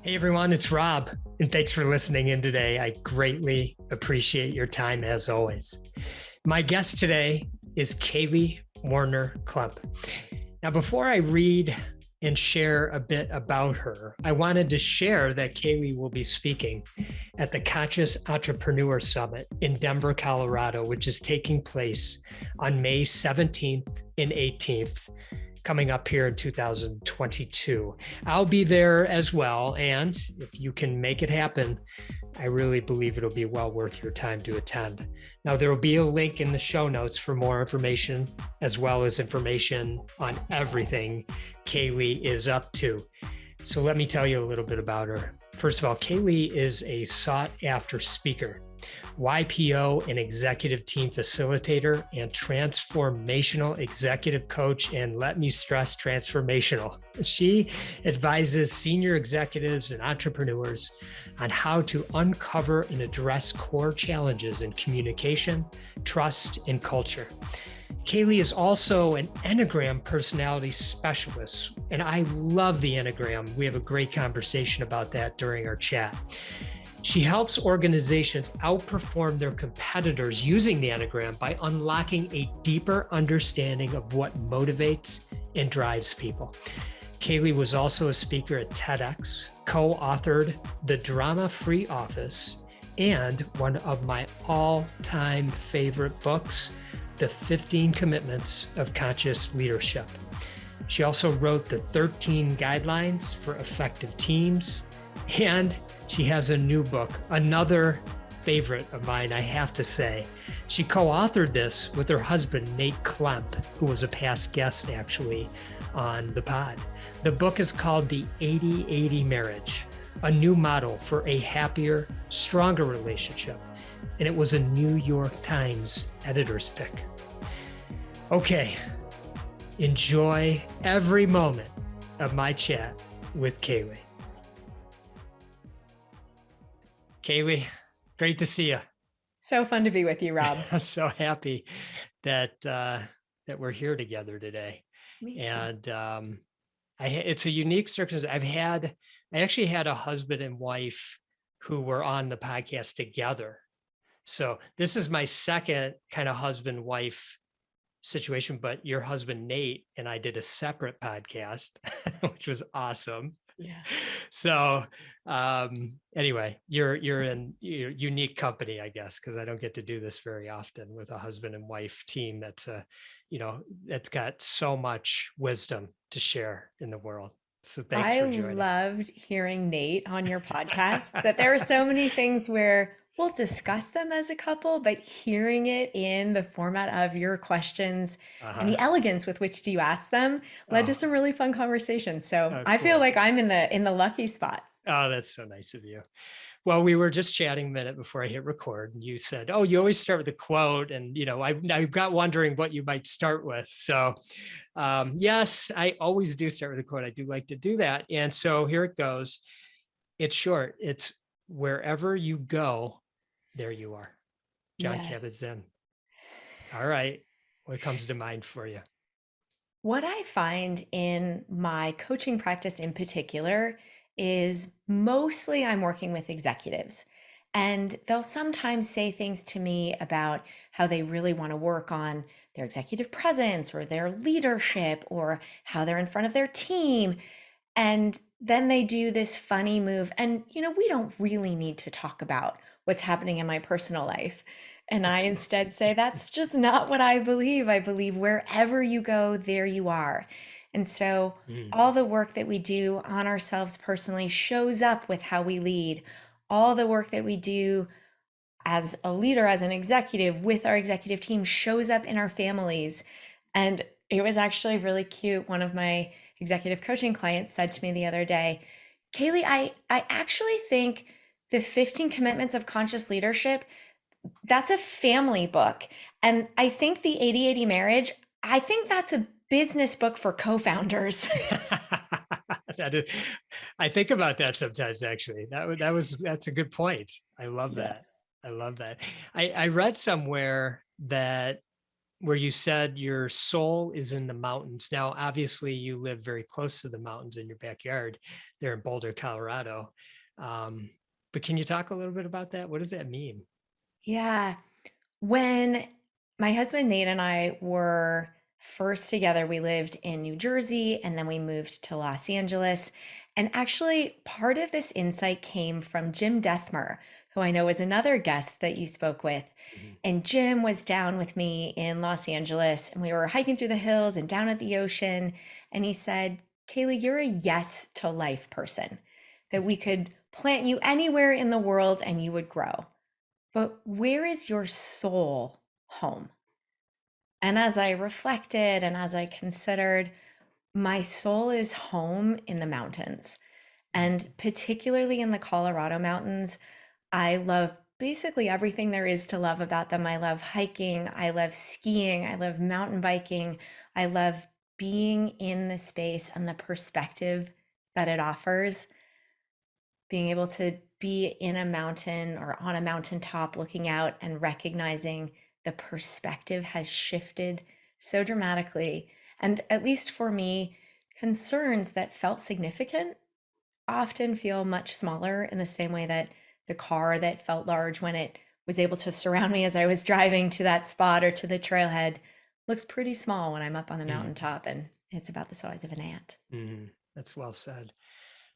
Hey everyone, it's Rob, and thanks for listening in today. I greatly appreciate your time as always. My guest today is Kaley Klemp. Now, before I read and share a bit about her, I wanted to share that Kaley will be speaking at the Conscious Entrepreneur Summit in Denver, Colorado, which is taking place on May 17th and 18th. Coming up here in 2022. I'll be there as well. And if you can make it happen, I really believe it'll be well worth your time to attend. Now, there will be a link in the show notes for more information, as well as information on everything Kaley is up to. So let me tell you a little bit about her. First of all, Kaley is a sought after speaker, YPO and executive team facilitator, and transformational executive coach. And let me stress, transformational. She advises senior executives and entrepreneurs on how to uncover and address core challenges in communication, trust, and culture. Kaley is also an Enneagram personality specialist, and I love the Enneagram. We have a great conversation about that during our chat. She helps organizations outperform their competitors using the Enneagram by unlocking a deeper understanding of what motivates and drives people. Kaley was also a speaker at TEDx, co-authored The Drama-Free Office, and one of my all-time favorite books, The 15 Commitments of Conscious Leadership. She also wrote the 13 Guidelines for Effective Teams, and she has a new book, another favorite of mine, I have to say. She co-authored this with her husband, Nate Klemp, who was a past guest actually on the pod. The book is called The 80-80 Marriage, a new model for a happier, stronger relationship. And it was a New York Times editor's pick. Okay, enjoy every moment of my chat with Kaley. Kaley, great to see you. So fun to be with you, Rob. I'm so happy that we're here together today. Me too. And it's a unique circumstance. I actually had a husband and wife who were on the podcast together. So this is my second kind of husband-wife situation, but your husband, Nate, and I did a separate podcast, which was awesome. Yeah. So anyway, you're in unique company, I guess, because I don't get to do this very often with a husband and wife team that's that's got so much wisdom to share in the world. So thanks for joining. I loved hearing Nate on your podcast, that there are so many things where we'll discuss them as a couple, but hearing it in the format of your questions and the elegance with which you ask them led to some really fun conversations. So I feel like I'm in the lucky spot. Oh, that's so nice of you. Well, we were just chatting a minute before I hit record, and you said, "Oh, you always start with a quote," and I got wondering what you might start with. So, yes, I always do start with a quote. I do like to do that, and so here it goes. It's short. It's wherever you go, there you are. John Kabat-Zinn. All right, what comes to mind for you? What I find in my coaching practice in particular is mostly I'm working with executives, and they'll sometimes say things to me about how they really want to work on their executive presence or their leadership or how they're in front of their team. And then they do this funny move. And, we don't really need to talk about what's happening in my personal life. And I instead say, that's just not what I believe. I believe wherever you go, there you are. And so all the work that we do on ourselves personally shows up with how we lead. All the work that we do as a leader, as an executive with our executive team shows up in our families. And it was actually really cute. One of my executive coaching clients said to me the other day, Kaley, I actually think the 15 Commitments of Conscious Leadership, that's a family book. And I think the 80-80 Marriage, I think that's a business book for co-founders. I think about that sometimes, actually. That's a good point. I love that. I love that. I read somewhere that where you said your soul is in the mountains. Now, obviously, you live very close to the mountains in your backyard there in Boulder, Colorado. Um, but can you talk a little bit about that? What does that mean? Yeah. When my husband Nate and I were first together, we lived in New Jersey and then we moved to Los Angeles. And actually, part of this insight came from Jim Dethmer, who I know is another guest that you spoke with. Mhm. And Jim was down with me in Los Angeles and we were hiking through the hills and down at the ocean. And he said, Kaley, you're a yes to life person, that we could plant you anywhere in the world and you would grow. But where is your soul home? And as I reflected and as I considered, my soul is home in the mountains. And particularly in the Colorado mountains, I love basically everything there is to love about them. I love hiking, I love skiing, I love mountain biking, I love being in the space and the perspective that it offers. Being able to be in a mountain or on a mountaintop looking out and recognizing the perspective has shifted so dramatically. And at least for me, concerns that felt significant often feel much smaller in the same way that the car that felt large when it was able to surround me as I was driving to that spot or to the trailhead looks pretty small when I'm up on the Mhm. mountaintop and it's about the size of an ant. Mhm. That's well said.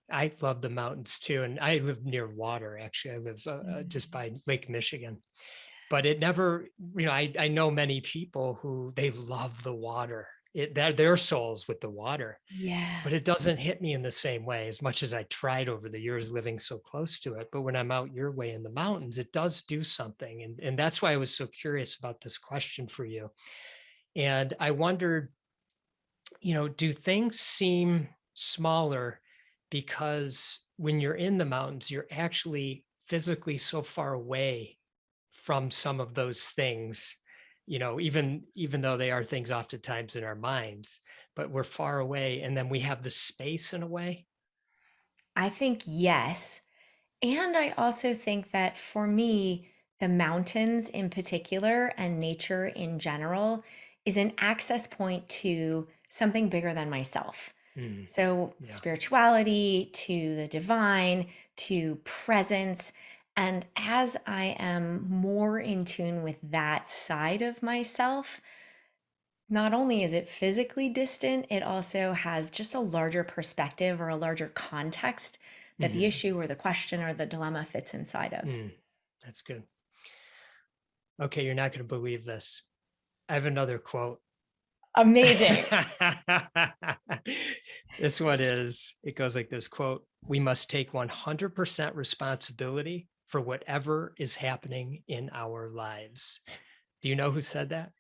I love the mountains too, and I live near water. Actually, I live just Mm. by Lake Michigan. But it never, I know many people who they love the water. Their souls with the water, Yeah. but it doesn't hit me in the same way as much as I tried over the years living so close to it. But when I'm out your way in the mountains, it does do something, and that's why I was so curious about this question for you. And I wondered, do things seem smaller because when you're in the mountains, you're actually physically so far away from some of those things, even though they are things oftentimes in our minds, but we're far away and then we have the space in a way. I think yes. And I also think that for me, the mountains in particular and nature in general is an access point to something bigger than myself. Mm, So, yeah. spirituality, to the divine, to presence. And as I am more in tune with that side of myself, not only is it physically distant, it also has just a larger perspective or a larger context that the Mhm. issue or the question or the dilemma fits inside of. Mm, that's good. Okay, you're not going to believe this. I have another quote. Amazing. This one it goes like this quote, "We must take 100% responsibility for whatever is happening in our lives." Do you know who said that?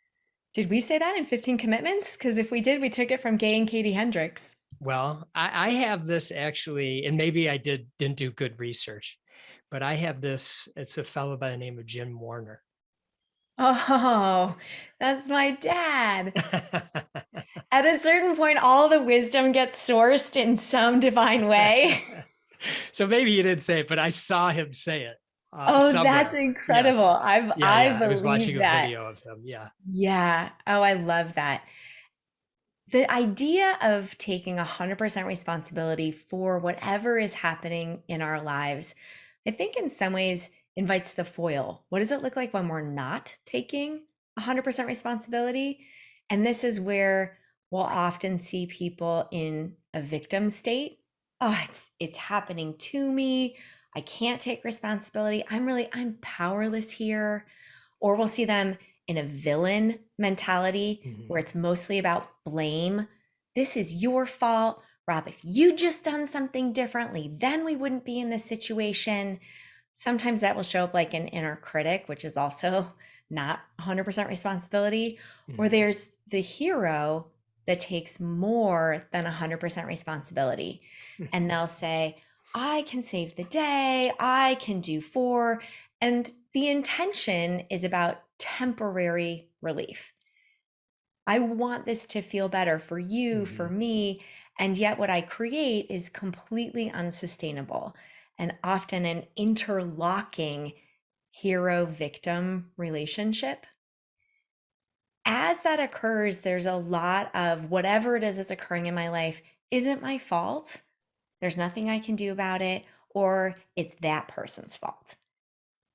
Did we say that in 15 Commitments? Because if we did, we took it from Gay and Katie Hendricks. Well, I have this actually, and maybe I didn't do good research, but I have this. It's a fellow by the name of Jim Warner. Oh, that's my dad. At a certain point, all the wisdom gets sourced in some divine way. So maybe he didn't say it, but I saw him say it Oh, that's somewhere. incredible. Yes. Yeah, I yeah. I was believe watching a that. video of him. Yeah. Yeah. Oh, I love that. The idea of taking 100% responsibility for whatever is happening in our lives, I think in some ways invites the foil. What does it look like when we're not taking 100% responsibility? And this is where we'll often see people in a victim state. Oh, it's happening to me. I can't take responsibility. I'm powerless here. Or we'll see them in a villain mentality Mhm. where it's mostly about blame. This is your fault. Rob, if you just done something differently, then we wouldn't be in this situation. Sometimes that will show up like an inner critic, which is also not 100% responsibility. Or Mhm. there's the hero that takes more than 100% responsibility. And they'll say, I can save the day, I can do four. And the intention is about temporary relief. I want this to feel better for you, for Mhm. me. And yet, what I create is completely unsustainable and often an interlocking hero victim relationship. as that occurs, there's a lot of whatever it is that's occurring in my life isn't my fault. There's nothing I can do about it, or it's that person's fault.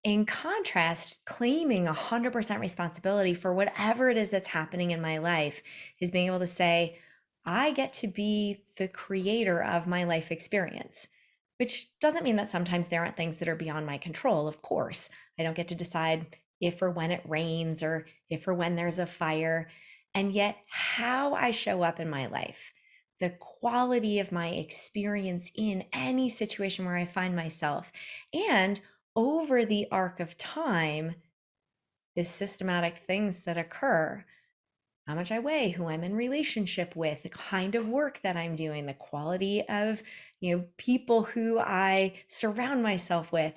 In contrast, claiming 100% responsibility for whatever it is that's happening in my life is being able to say, I get to be the creator of my life experience, which doesn't mean that sometimes there aren't things that are beyond my control. Of course, I don't get to decide if or when it rains or if or when there's a fire. And yet, how I show up in my life, the quality of my experience in any situation where I find myself, and over the arc of time, the systematic things that occur, how much I weigh, who I'm in relationship with, the kind of work that I'm doing, the quality of, people who I surround myself with.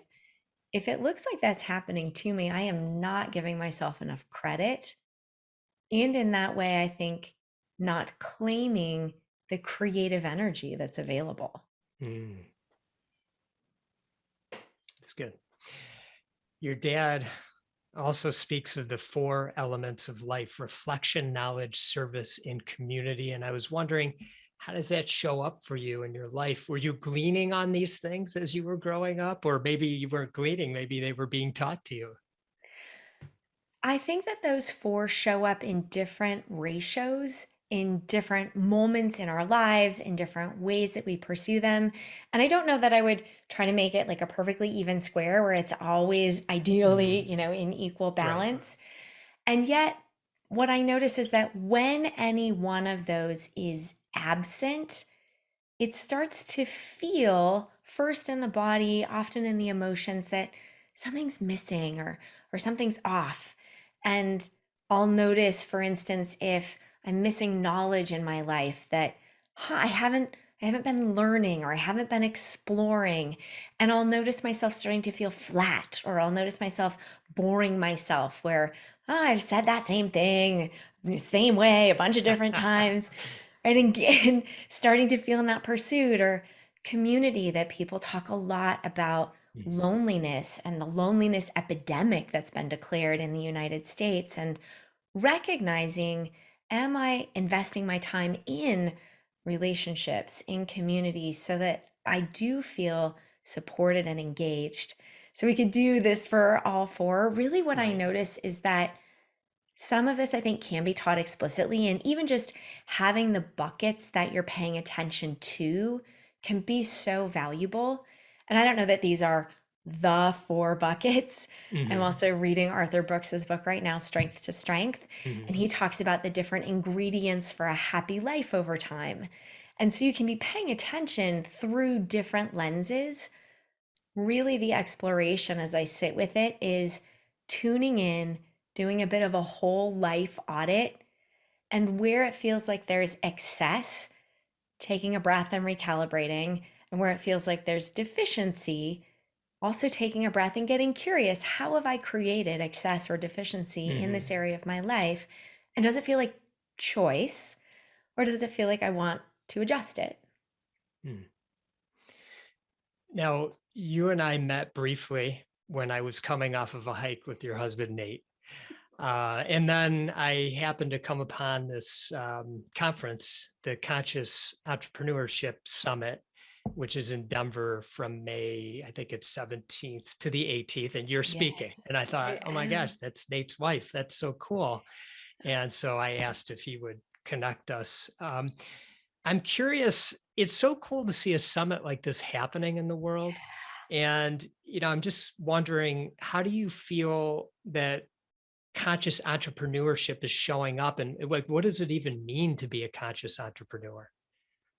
If it looks like that's happening to me, I am not giving myself enough credit. And in that way, I think not claiming the creative energy that's available. That's good. Your dad also speaks of the 4 elements of life: reflection, knowledge, service, and community. And I was wondering, how does that show up for you in your life? Were you gleaning on these things as you were growing up? Or maybe you weren't gleaning, maybe they were being taught to you. I think that those 4 show up in different ratios, in different moments in our lives, in different ways that we pursue them. And I don't know that I would try to make it like a perfectly even square where it's always ideally, in equal Right. balance. And yet, what I notice is that when any one of those is absent, it starts to feel first in the body, often in the emotions, that something's missing or something's off. And I'll notice, for instance, if I'm missing knowledge in my life that I haven't been learning or I haven't been exploring, and I'll notice myself starting to feel flat, or I'll notice myself boring myself where I've said that same thing the same way a bunch of different times. Right. And again, starting to feel in that pursuit or community, that people talk a lot about loneliness and the loneliness epidemic that's been declared in the United States, and recognizing, am I investing my time in relationships, in communities, so that I do feel supported and engaged? So we could do this for all 4. Really, what I Right. notice is that some of this, I think, can be taught explicitly, and even just having the buckets that you're paying attention to can be so valuable. And I don't know that these are the 4 buckets. I'm also reading Arthur Brooks's book right now, Strength to Strength, and he talks about the different ingredients for a happy life over time. And so you can be paying attention through different lenses. Really, the exploration as I sit with it is tuning in, doing a bit of a whole life audit, and where it feels like there's excess, taking a breath and recalibrating, and where it feels like there's deficiency, also taking a breath and getting curious, how have I created excess or deficiency in this area of my life? And does it feel like choice, or does it feel like I want to adjust it? Now, you and I met briefly when I was coming off of a hike with your husband, Nate. And then I happened to come upon this conference, the Conscious Entrepreneurship Summit, which is in Denver from May, I think it's 17th to the 18th, and you're speaking. And I thought, oh my gosh, that's Nate's wife. That's so cool. And so I asked if he would connect us. I'm curious, it's so cool to see a summit like this happening in the world. And, I'm just wondering, how do you feel that conscious entrepreneurship is showing up, and like, what does it even mean to be a conscious entrepreneur?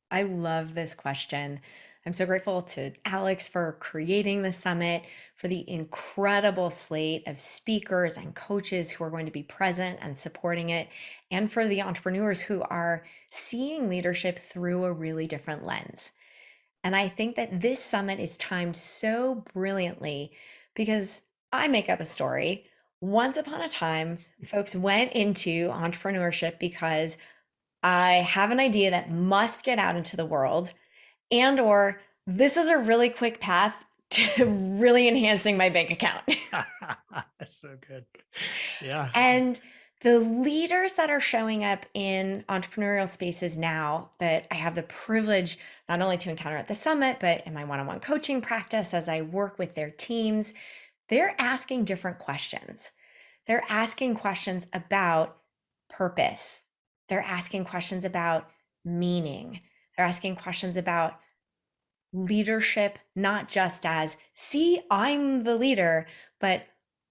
I love this question. I'm so grateful to Alex for creating the summit, for the incredible slate of speakers and coaches who are going to be present and supporting it, and for the entrepreneurs who are seeing leadership through a really different lens. And I think that this summit is timed so brilliantly because I make up a story. Once upon a time, folks went into entrepreneurship because I have an idea that must get out into the world, and or this is a really quick path to really enhancing my bank account. That's so good. Yeah. And The leaders that are showing up in entrepreneurial spaces now that I have the privilege not only to encounter at the summit, but in my one-on-one coaching practice as I work with their teams, they're asking different questions. They're asking questions about purpose. They're asking questions about meaning. They're asking questions about leadership, not just as, see, I'm the leader, but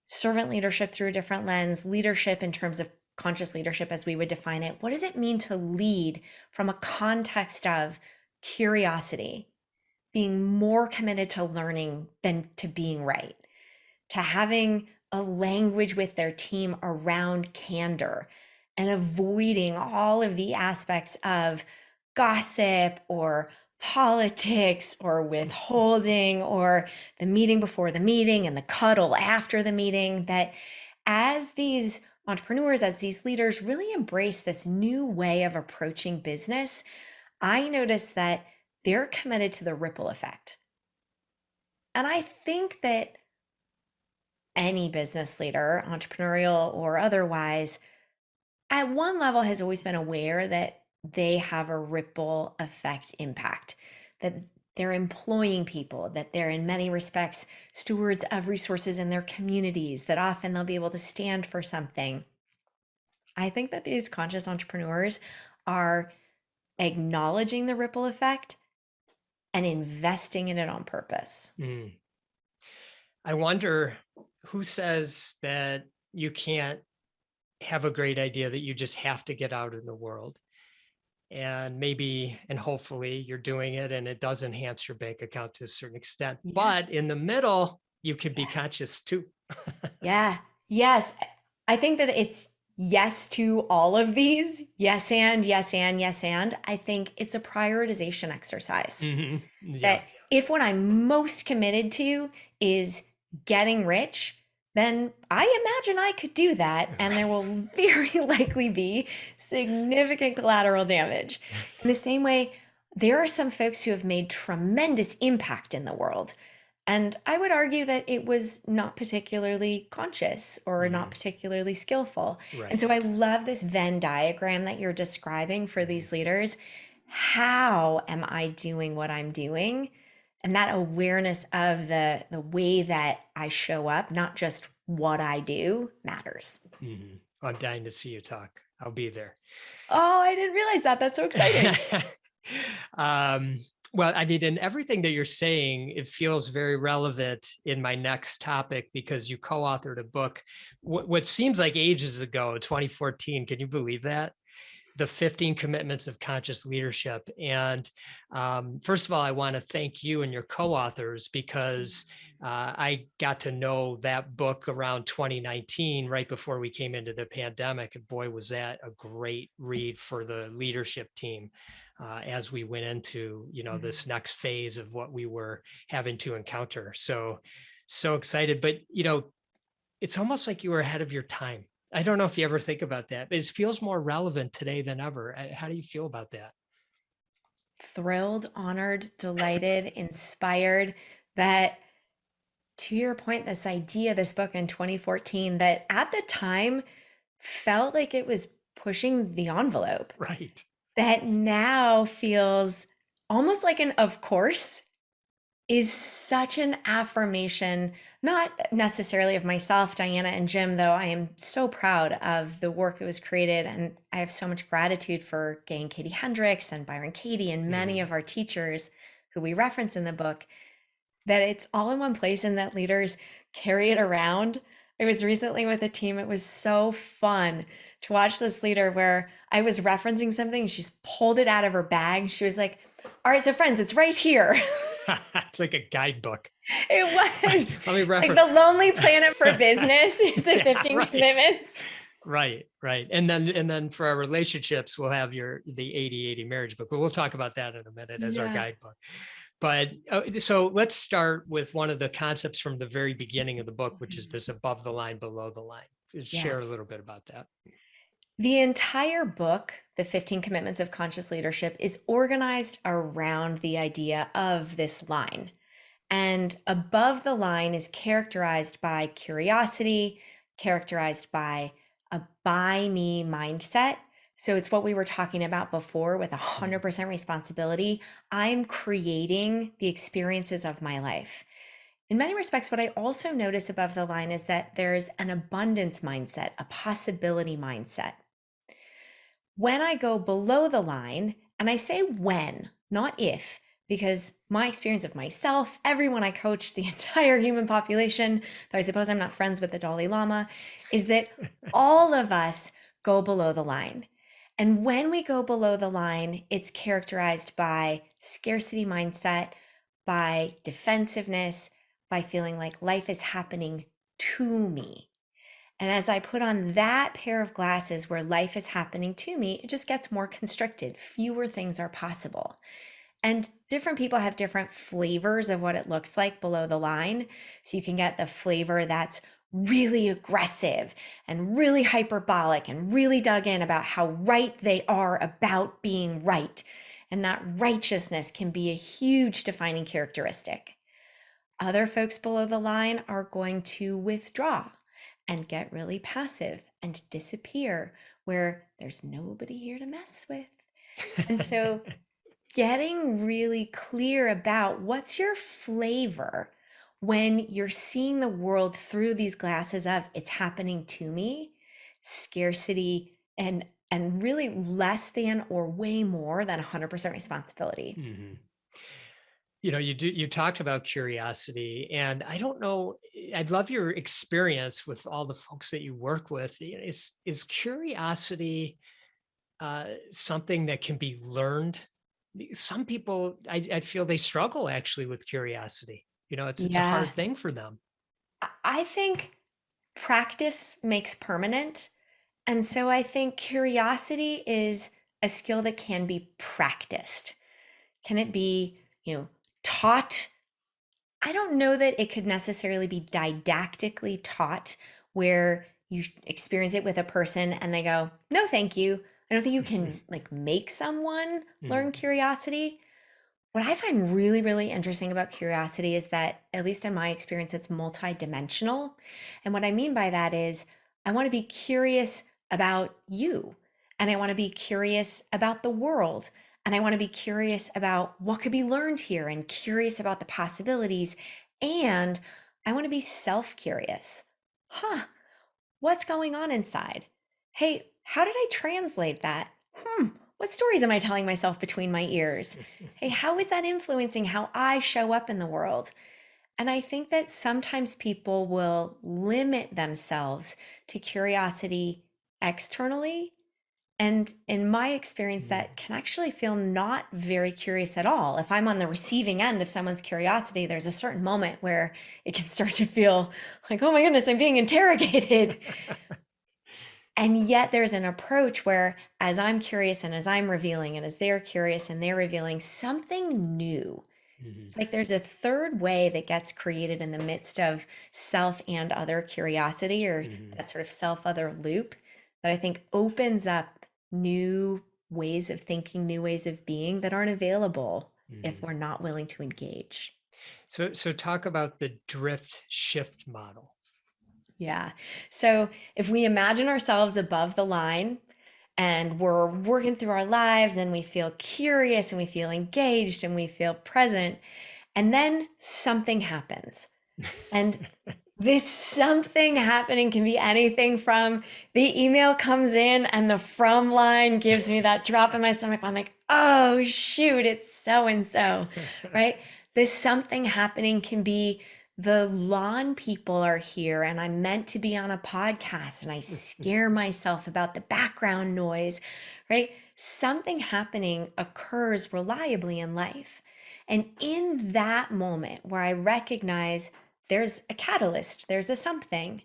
servant leadership through a different lens, leadership in terms of conscious leadership as we would define it. What does it mean to lead from a context of curiosity, being more committed to learning than to being right, to having a language with their team around candor and avoiding all of the aspects of gossip or politics or withholding or the meeting before the meeting and the cuddle after the meeting. That as these entrepreneurs, as these leaders really embrace this new way of approaching business, I notice that they're committed to the ripple effect. And I think that any business leader, entrepreneurial or otherwise, at one level has always been aware that they have a ripple effect impact, that they're employing people, that they're in many respects stewards of resources in their communities, that often they'll be able to stand for something. I think that these conscious entrepreneurs are acknowledging the ripple effect and investing in it on purpose. I wonder who says that you can't have a great idea, that you just have to get out in the world. And maybe, and hopefully you're doing it and it does enhance your bank account to a certain extent. Yeah. But in the middle, you could be conscious too. Yeah. Yes. I think that it's yes to all of these. Yes, and yes, and yes, and I think it's a prioritization exercise. Yeah. That if what I'm most committed to is getting rich, then I imagine I could do that. And there will very likely be significant collateral damage. In the same way, there are some folks who have made tremendous impact in the world. And I would argue that it was not particularly conscious or not particularly skillful. Right. And so I love this Venn diagram that you're describing for these leaders. How am I doing what I'm doing? And that awareness of the way that I show up, not just what I do, matters. I'm dying to see you talk. I'll be there. Oh, I didn't realize that. That's so exciting. Well, I mean, in everything that you're saying, it feels very relevant in my next topic, because you co-authored a book, what seems like ages ago, 2014. Can you believe that? The 15 Commitments of Conscious Leadership. And first of all, I want to thank you and your co-authors, because I got to know that book around 2019, right before we came into the pandemic. And boy, was that a great read for the leadership team as we went into, this next phase of what we were having to encounter. So excited. But, it's almost like you were ahead of your time. I don't know if you ever think about that, but it feels more relevant today than ever. How do you feel about that? Thrilled, honored, delighted, inspired that, to your point, this idea, this book in 2014 that at the time felt like it was pushing the envelope. Right. That now feels almost like an of course, is such an affirmation, not necessarily of myself, Diana and Jim, though I am so proud of the work that was created. And I have so much gratitude for Gay and Katie Hendricks and Byron Katie and many of our teachers who we reference in the book, that it's all in one place and that leaders carry it around. I was recently with a team. It was so fun to watch this leader where I was referencing something. She just pulled it out of her bag. She was like, all right, so friends, it's right here. It's like a guidebook. It was. Let me reference. Like the Lonely Planet for Business is the 15 commitments. Right. And then for our relationships, we'll have the 80-80 marriage book, but we'll talk about that in a minute as our guidebook. But so let's start with one of the concepts from the very beginning of the book, which is this above the line, below the line. Share a little bit about that. The entire book, The 15 Commitments of Conscious Leadership, is organized around the idea of this line. And above the line is characterized by curiosity, characterized by a by me mindset. So it's what we were talking about before with 100% responsibility. I'm creating the experiences of my life. In many respects, what I also notice above the line is that there's an abundance mindset, a possibility mindset. When I go below the line, and I say when, not if, because my experience of myself, everyone I coach, the entire human population, though I suppose I'm not friends with the Dalai Lama, is that all of us go below the line. And when we go below the line, it's characterized by scarcity mindset, by defensiveness, by feeling like life is happening to me. And as I put on that pair of glasses where life is happening to me, it just gets more constricted. Fewer things are possible. And different people have different flavors of what it looks like below the line. So you can get the flavor that's really aggressive and really hyperbolic and really dug in about how right they are about being right. And that righteousness can be a huge defining characteristic. Other folks below the line are going to withdraw and get really passive and disappear where there's nobody here to mess with. And so getting really clear about what's your flavor when you're seeing the world through these glasses of it's happening to me, scarcity, and really less than or way more than 100% responsibility. Mm-hmm. You talked about curiosity, and I don't know, I'd love your experience with all the folks that you work with. Is curiosity something that can be learned? Some people, I feel they struggle actually with curiosity. It's a Yeah, hard thing for them. I think practice makes permanent. And so I think curiosity is a skill that can be practiced. Can it be, taught? I don't know that it could necessarily be didactically taught where you experience it with a person and they go, "No, thank you." I don't think you can like make someone learn Mhm. curiosity. What I find really, really interesting about curiosity is that, at least in my experience, it's multidimensional. And what I mean by that is, I want to be curious about you, and I want to be curious about the world, and I want to be curious about what could be learned here, and curious about the possibilities. And I want to be self curious. What's going on inside? Hey, how did I translate that? What stories am I telling myself between my ears? Hey, how is that influencing how I show up in the world? And I think that sometimes people will limit themselves to curiosity externally. And in my experience, Mm. that can actually feel not very curious at all. If I'm on the receiving end of someone's curiosity, there's a certain moment where it can start to feel like, oh my goodness, I'm being interrogated. And yet there's an approach where, as I'm curious and as I'm revealing, and as they're curious and they're revealing something new, Mhm. it's like there's a third way that gets created in the midst of self and other curiosity, or Mhm. that sort of self other loop, that I think opens up new ways of thinking, new ways of being that aren't available if Mhm. we're not willing to engage. So talk about the drift shift model. Yeah. So if we imagine ourselves above the line and we're working through our lives and we feel curious and we feel engaged and we feel present, and then something happens. And this something happening can be anything from the email comes in and the from line gives me that drop in my stomach. I'm like, oh, shoot, it's so and so, right? This something happening can be the lawn people are here and I'm meant to be on a podcast and I scare myself about the background noise, right? Something happening occurs reliably in life. And in that moment where I recognize there's a catalyst, there's a something.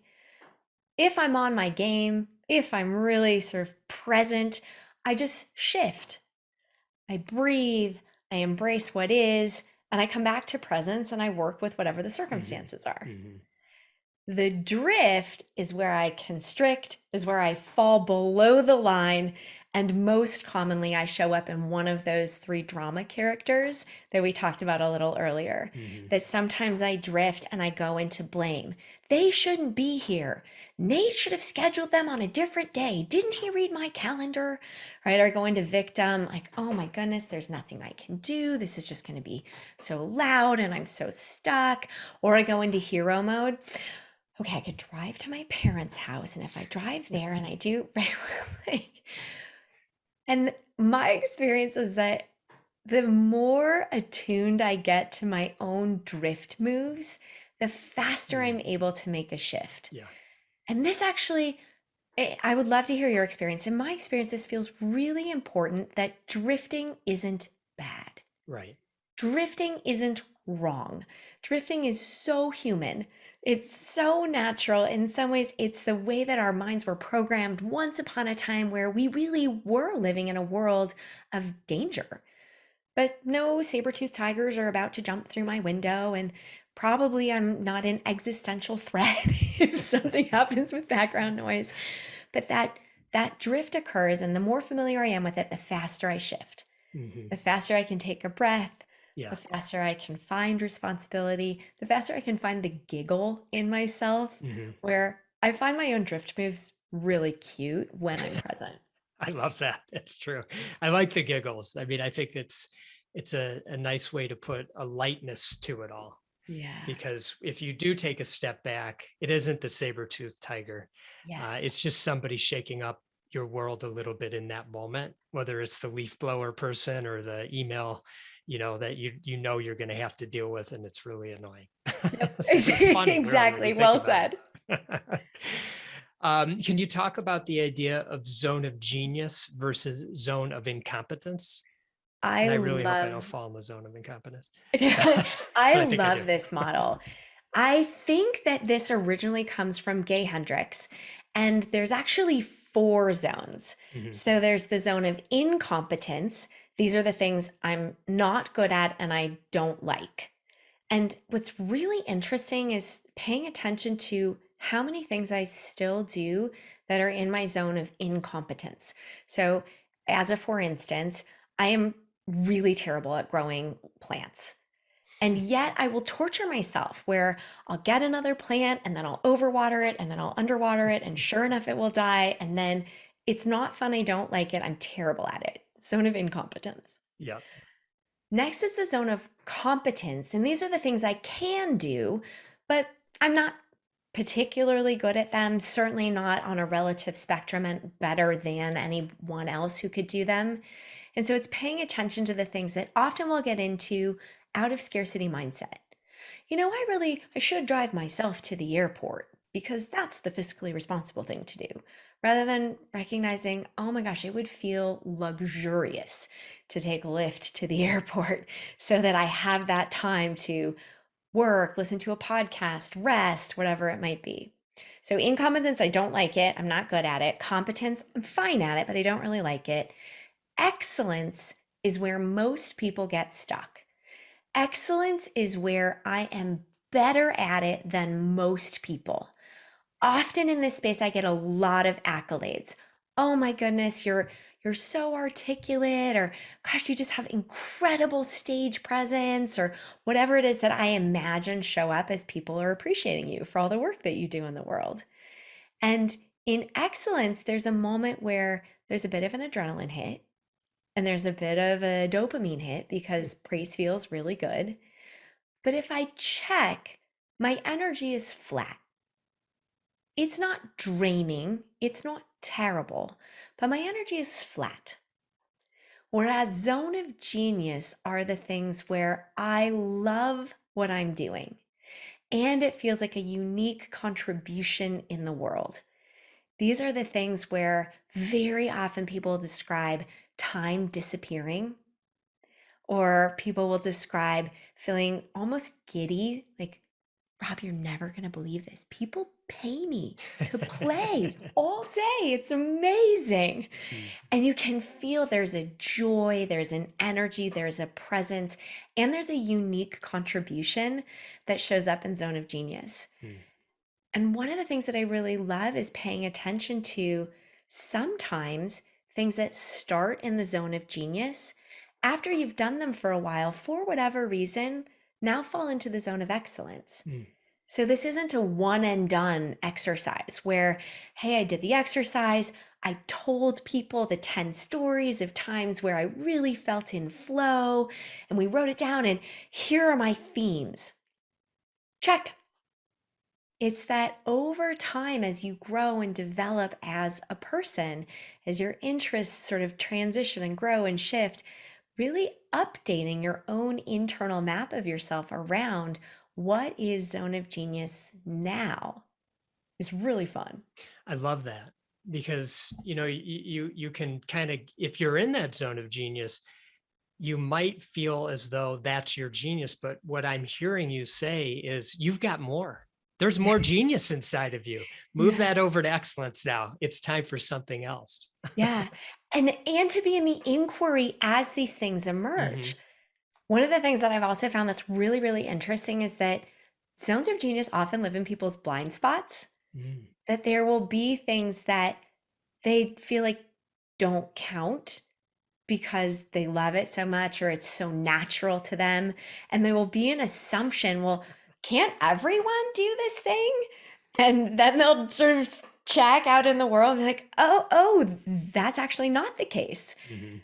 If I'm on my game, if I'm really sort of present, I just shift. I breathe, I embrace what is, and I come back to presence and I work with whatever the Mhm. circumstances are. Mhm. The drift is where I constrict, is where I fall below the line And most commonly, I show up in one of those three drama characters that we talked about a little earlier. That sometimes I drift and I go into blame. They shouldn't be here. Nate should have scheduled them on a different day. Didn't he read my calendar? Right? Or go into victim, like, oh my goodness, there's nothing I can do. This is just going to be so loud and I'm so stuck. Or I go into hero mode. Okay, I could drive to my parents' house, and if I drive there and I do, right, like, and my experience is that the more attuned I get to my own drift moves, the faster I'm able to make a shift. Yeah. And this actually, I would love to hear your experience. In my experience, this feels really important that drifting isn't bad. Right. Drifting isn't wrong. Drifting is so human. It's so natural. In some ways, it's the way that our minds were programmed once upon a time where we really were living in a world of danger. But no saber-toothed tigers are about to jump through my window, and probably I'm not an existential threat if something happens with background noise. But that drift occurs, and the more familiar I am with it, the faster I shift. The faster I can take a breath, Yeah. the faster I can find responsibility, the faster I can find the giggle in myself, where I find my own drift moves really cute when I'm present. I love that. It's true. I like the giggles. I mean, I think it's a nice way to put a lightness to it all. Yeah. Because if you do take a step back, it isn't the saber-toothed tiger. Yes. It's just somebody shaking up your world a little bit in that moment, whether it's the leaf blower person or the email, that you know you're going to have to deal with, and it's really annoying. Yep. So it's funny, really, when Exactly. you think Well about said. it. Can you talk about the idea of zone of genius versus zone of incompetence? And I I really hope I don't love fall in the zone of incompetence. I But I think I love do. this model. I think that this originally comes from Gay Hendricks, and there's actually four zones. Mhm. So there's the zone of incompetence. These are the things I'm not good at and I don't like. And what's really interesting is paying attention to how many things I still do that are in my zone of incompetence. So, as a for instance, I am really terrible at growing plants. And yet I will torture myself where I'll get another plant and then I'll overwater it and then I'll underwater it. And sure enough, it will die. And then it's not fun. I don't like it. I'm terrible at it. Zone of incompetence. Yep. Next is the zone of competence. And these are the things I can do, but I'm not particularly good at them, certainly not on a relative spectrum and better than anyone else who could do them. And so it's paying attention to the things that often we'll get into out of scarcity mindset. I should drive myself to the airport because that's the fiscally responsible thing to do, rather than recognizing, oh my gosh, it would feel luxurious to take Lyft to the airport so that I have that time to work, listen to a podcast, rest, whatever it might be. So incompetence, I don't like it. I'm not good at it. Competence, I'm fine at it, but I don't really like it. Excellence is where most people get stuck. Excellence is where I am better at it than most people. Often in this space, I get a lot of accolades. Oh my goodness, you're so articulate, or gosh, you just have incredible stage presence, or whatever it is that I imagine show up as people are appreciating you for all the work that you do in the world. And in excellence, there's a moment where there's a bit of an adrenaline hit and there's a bit of a dopamine hit because praise feels really good. But if I check, my energy is flat. It's not draining, it's not terrible, but my energy is flat. Whereas zone of genius are the things where I love what I'm doing and it feels like a unique contribution in the world. These are the things where very often people describe time disappearing, or people will describe feeling almost giddy, like, Rob, you're never going to believe this. People pay me to play all day. It's amazing. And you can feel there's a joy, there's an energy, there's a presence, and there's a unique contribution that shows up in Zone of Genius. And one of the things that I really love is paying attention to sometimes things that start in the zone of genius, after you've done them for a while, for whatever reason, now fall into the zone of excellence. Mm. So this isn't a one and done exercise where, hey, I did the exercise. I told people the 10 stories of times where I really felt in flow, and we wrote it down, and here are my themes. Check. It's that over time, as you grow and develop as a person, as your interests sort of transition and grow and shift, really updating your own internal map of yourself around what is zone of genius now is really fun. I love that because, you can kind of, if you're in that zone of genius, you might feel as though that's your genius. But what I'm hearing you say is you've got more. There's more genius inside of you. Move Yeah. that over to excellence now. It's time for something else. Yeah. And to be in the inquiry as these things Hmm. emerge. One of the things that I've also found that's really, really interesting is that zones of genius often live in people's blind spots, Mm. that there will be things that they feel like don't count because they love it so much or it's so natural to them. And there will be an assumption, well, can't everyone do this thing? And then they'll sort of check out in the world and be like, oh, that's actually not the case. Mhm.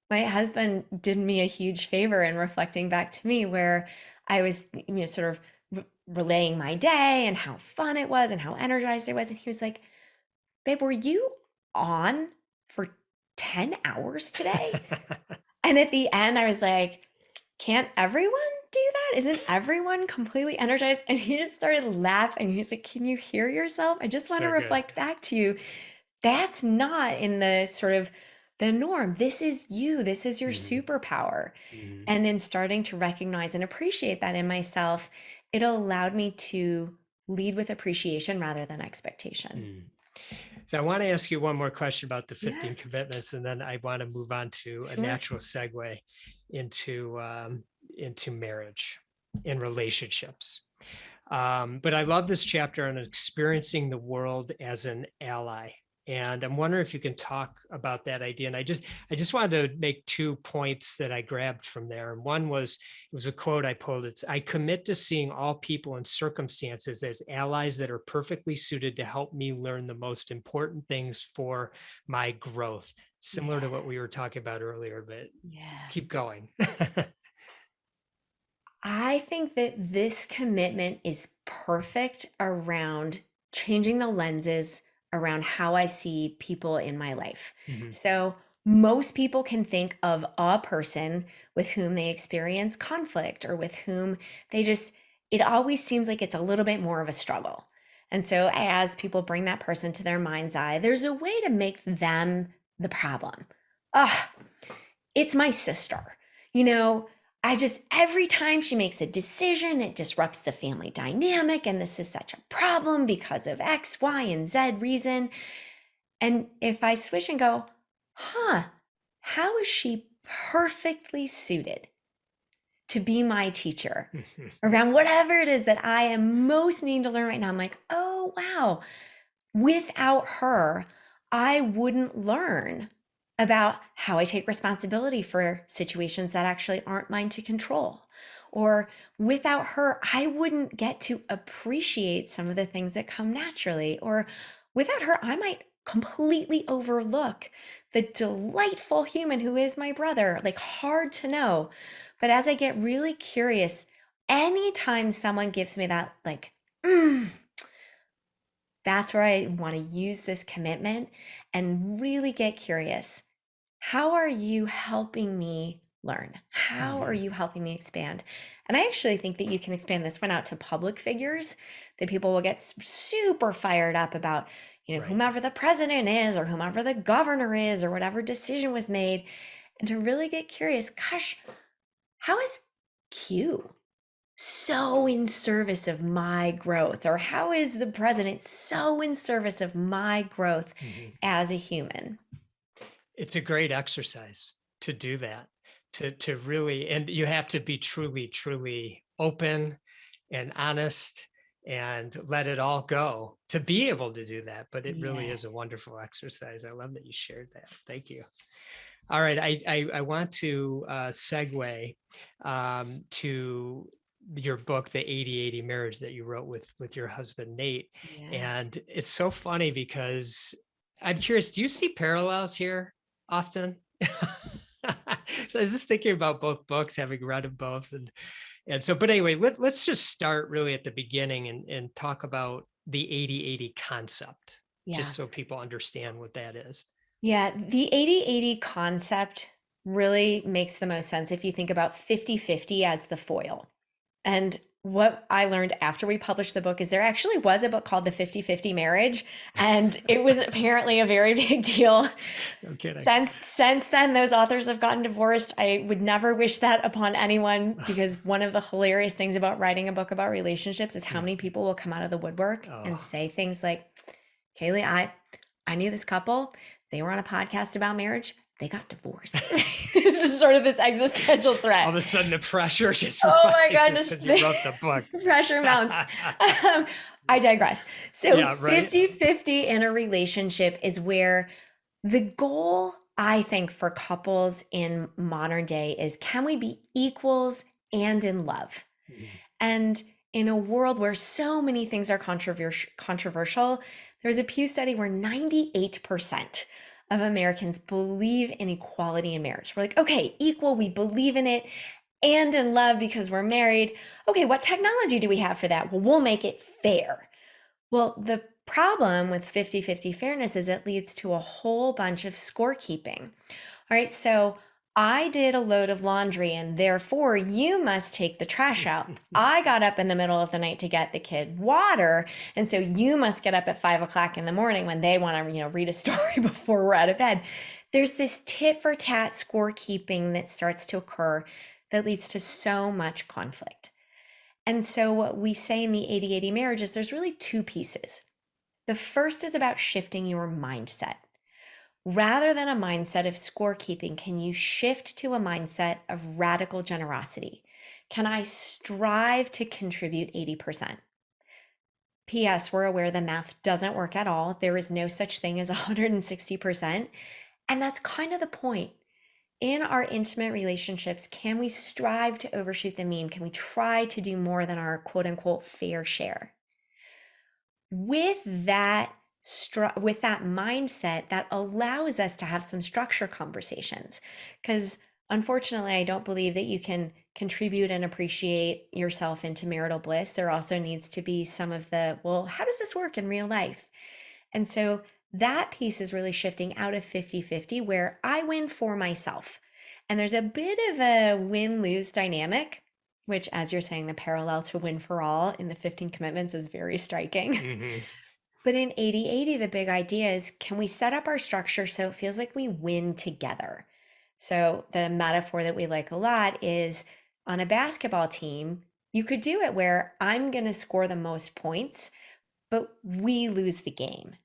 My husband did me a huge favor in reflecting back to me where I was, sort of relaying my day and how fun it was and how energized I was. And he was like, babe, were you on for 10 hours today? And at the end, I was like, can't everyone do that? Isn't everyone completely energized? And he just started laughing. He's like, can you hear yourself? I just want to So good. reflect back to you. That's not in the sort of the norm. This is you. This is your Mhm. superpower. Mhm. And in starting to recognize and appreciate that in myself, it allowed me to lead with appreciation rather than expectation. Mhm. So I want to ask you one more question about the Yeah, 15 commitments, and then I want to move on to a sure. natural segue into marriage and relationships. But I love this chapter on experiencing the world as an ally. And I'm wondering if you can talk about that idea. And I just wanted to make 2 points that I grabbed from there. And one was, it was a quote I pulled. It's, I commit to seeing all people and circumstances as allies that are perfectly suited to help me learn the most important things for my growth. Similar to Yeah, what we were talking about earlier, but yeah. keep going. I think that this commitment is perfect around changing the lenses around how I see people in my life. Mhm. So, most people can think of a person with whom they experience conflict or with whom they just, it always seems like it's a little bit more of a struggle. And so, as people bring that person to their mind's eye, there's a way to make them the problem. Ah, it's my sister. You know, I just, every time she makes a decision, it disrupts the family dynamic. And this is such a problem because of X, Y, and Z reason. And if I switch and go, huh, how is she perfectly suited to be my teacher around whatever it is that I am most needing to learn right now? I'm like, oh, wow. Without her, I wouldn't learn about how I take responsibility for situations that actually aren't mine to control. Or without her, I wouldn't get to appreciate some of the things that come naturally. Or without her, I might completely overlook the delightful human who is my brother. Like, hard to know. But as I get really curious, anytime someone gives me that, like, that's where I want to use this commitment and really get curious. How are you helping me learn? How are Mhm. you helping me expand? And I actually think that you can expand this one out to public figures, that people will get super fired up about, Right. whomever the president is or whomever the governor is or whatever decision was made. And to really get curious, gosh, how is Q so in service of my growth? Or how is the president so in service of my growth Mhm. as a human? It's a great exercise to do that, to really, and you have to be truly, truly open and honest and let it all go to be able to do that. But it really Yeah. is a wonderful exercise. I love that you shared that. Thank you. All right, I want to segue to your book, The 80/80 Marriage, that you wrote with your husband, Nate. Yeah. And it's so funny because I'm curious, do you see parallels here often? So I was just thinking about both books, having read them both. And so, but anyway, let's just start really at the beginning and talk about the 80/80 concept, just Yeah. so people understand what that is. Yeah. The 80/80 concept really makes the most sense if you think about 50/50 as the foil. And what I learned after we published the book is there actually was a book called The 50/50 Marriage, and it was apparently a very big deal. No kidding. Since then, those authors have gotten divorced. I would never wish that upon anyone because one of the hilarious things about writing a book about relationships is how many people will come out of the woodwork and Oh, say things like, Kaley, I knew this couple. They were on a podcast about marriage. They got divorced. This is sort of this existential all threat. of a sudden the pressure just Oh my rises goodness. because you wrote the book. Pressure mounts. I digress. So Yeah, right. 50/50 in a relationship is where the goal, I think, for couples in modern day is can we be equals and in love? Mhm. And in a world where so many things are controversial, there's a Pew study where 98% of Americans believe in equality in marriage. We're like, okay, equal, we believe in it, and in love because we're married. Okay, what technology do we have for that? Well, we'll make it fair. Well, the problem with 50/50 fairness is it leads to a whole bunch of scorekeeping. All right, so I did a load of laundry and therefore you must take the trash out. I got up in the middle of the night to get the kid water, and so you must get up at 5 o'clock in the morning when they want to, read a story before we're out of bed. There's this tit for tat scorekeeping that starts to occur that leads to so much conflict. And so what we say in the 80/80 marriage is there's really two pieces. The first is about shifting your mindset. Rather than a mindset of scorekeeping, can you shift to a mindset of radical generosity? Can I strive to contribute 80%? P.S. We're aware the math doesn't work at all. There is no such thing as 160%. And that's kind of the point. In our intimate relationships, can we strive to overshoot the mean? Can we try to do more than our quote unquote fair share? With that mindset, that allows us to have some structure conversations, because unfortunately I don't believe that you can contribute and appreciate yourself into marital bliss. There also needs to be some of the, well, how does this work in real life? And so that piece is really shifting out of 50/50 where I win for myself, and there's a bit of a win-lose dynamic, which, as you're saying, the parallel to win for all in the 15 commitments is very striking. Mhm. But in 80/80, the big idea is can we set up our structure so it feels like we win together? So the metaphor that we like a lot is on a basketball team, you could do it where I'm going to score the most points, but we lose the game.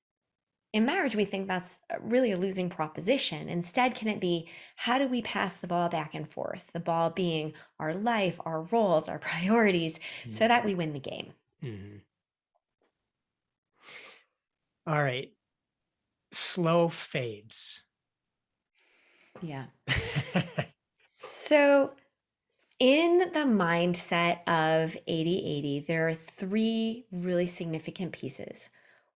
In marriage, we think that's really a losing proposition. Instead, can it be how do we pass the ball back and forth? The ball being our life, our roles, our priorities, so that we win the game. Mhm. All right. Slow fades. Yeah. So, in the mindset of 80/80, there are three really significant pieces.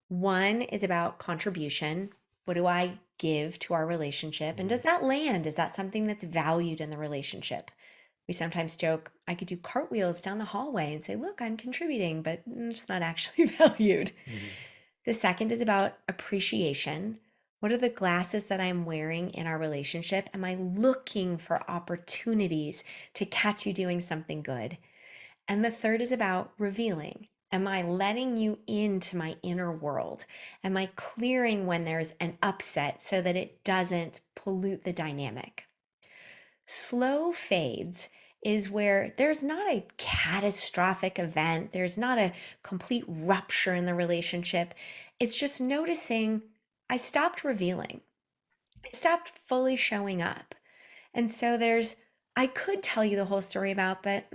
One is about contribution. What do I give to our relationship? And does that land? Is that something that's valued in the relationship? We sometimes joke, I could do cartwheels down the hallway and say, look, I'm contributing, but it's not actually valued. Mhm. The second is about appreciation. What are the glasses that I'm wearing in our relationship? Am I looking for opportunities to catch you doing something good? And the third is about revealing. Am I letting you into my inner world? Am I clearing when there's an upset so that it doesn't pollute the dynamic? Slow fades is where there's not a catastrophic event, there's not a complete rupture in the relationship. It's just noticing I stopped revealing, I stopped fully showing up. And so there's I could tell you the whole story about, but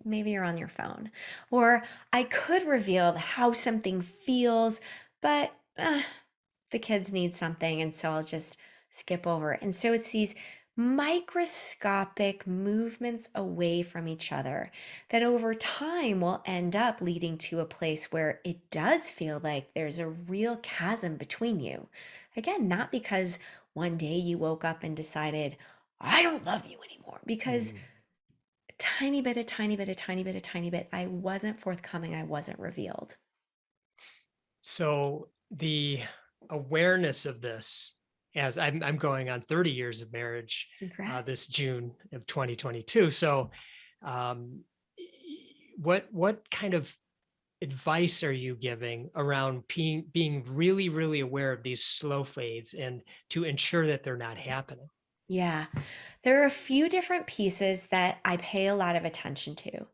maybe you're on your phone. Or I could reveal how something feels, but the kids need something, and so I'll just skip over. And so it's these microscopic movements away from each other that over time will end up leading to a place where it does feel like there's a real chasm between you. Again, not because one day you woke up and decided, I don't love you anymore, because Mm. a tiny bit, a tiny bit, a tiny bit, a tiny bit, I wasn't forthcoming, I wasn't revealed. So the awareness of this, as I'm going on 30 years of marriage this Congrats. June of 2022. So um, what kind of advice are you giving around being really, really aware of these slow fades and to ensure that they're not happening? Yeah, there are a few different pieces that I pay a lot of attention to.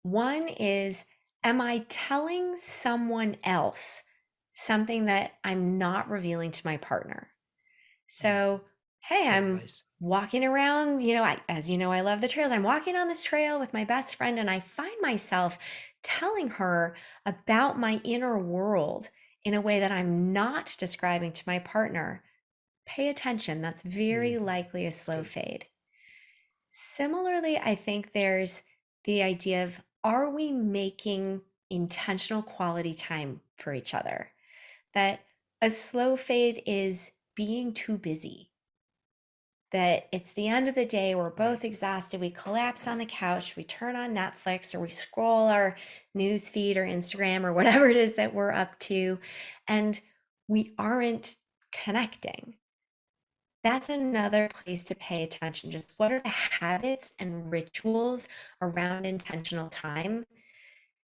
One is, am I telling someone else something that I'm not revealing to my partner? Mm, So, hey, good I'm advice. walking around, as you know, I love the trails. I'm walking on this trail with my best friend, and I find myself telling her about my inner world in a way that I'm not describing to my partner. Pay attention. That's very Mm, likely a that's slow good. fade. Similarly, I think there's the idea of, are we making intentional quality time for each other? That a slow fade is being too busy, that it's the end of the day, we're Right. both exhausted, we collapse on the couch, we turn on Netflix, or we scroll our news feed or Instagram or whatever it is that we're up to, and we aren't connecting. That's another place to pay attention. Just what are the habits and rituals around intentional time?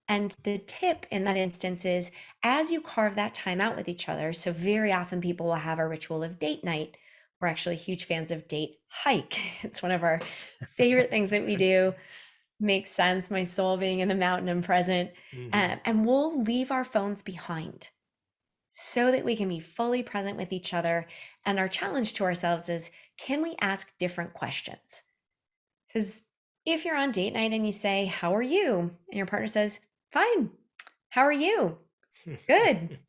And the tip in that instance is, as you carve that time out with each other, so very often people will have a ritual of date night. We're actually huge fans of date hike. It's one of our favorite things That's that we good. do. Makes sense, my soul being in the mountain and present. Hmm. And we'll leave our phones behind so that we can be fully present with each other. And our challenge to ourselves is, can we ask different questions? Because if you're on date night and you say, how are you? And your partner says, fine. How are you? Good.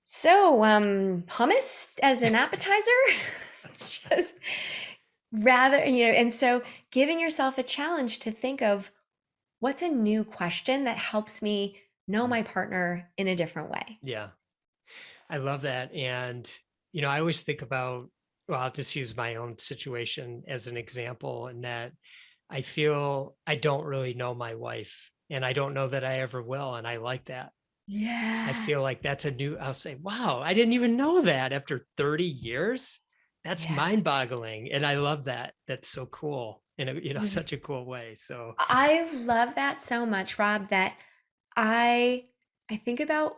So, hummus as an appetizer? Just rather, and so giving yourself a challenge to think of, what's a new question that helps me know my partner in a different way? Yeah. I love that. And, I always think about, well, I'll just use my own situation as an example, in that I feel I don't really know my wife and I don't know that I ever will. And I like that. I Yeah. feel like that's I'll say, wow, I didn't even know that after 30 years. That's Yeah. mind boggling. And I love that. That's so cool in a, Mhm. such a cool way. So, I love that so much, Rob, that I I think about